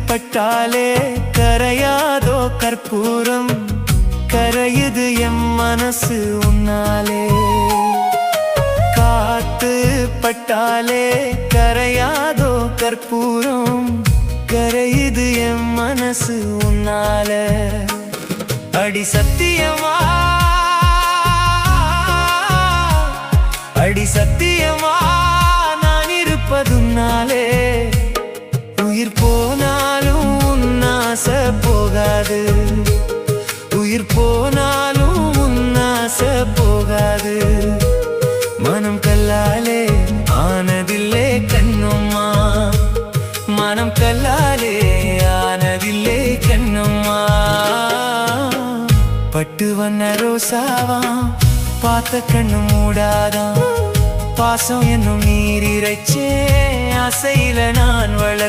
பட்டாலே கரையாதோ கற்பூரம், கரையுது எம் மனசு உன்னாலே. காத்து பட்டாலே கரையாதோ கற்பூரம், கரையுது எம் மனசு உன்னால. அடி சத்தியமா, அடி சத்தியமா நான் இருப்பதுனாலே. உயிர் போனாலும் உன்னாச போகாது, உயிர் போனாலும் உன்னாச போகாது. மனம் கல்லாலே ஆனதில்லே கண்ணம்மா, மனம் கல்லாலே ஆனதில்லே கண்ணம்மா. பட்டு வண்ண ரோசாவா பார்த்த கண்ணு மூடாதான், பாசம் என்னும் நீர் இறைச்சே ஆசையில நான் வளர்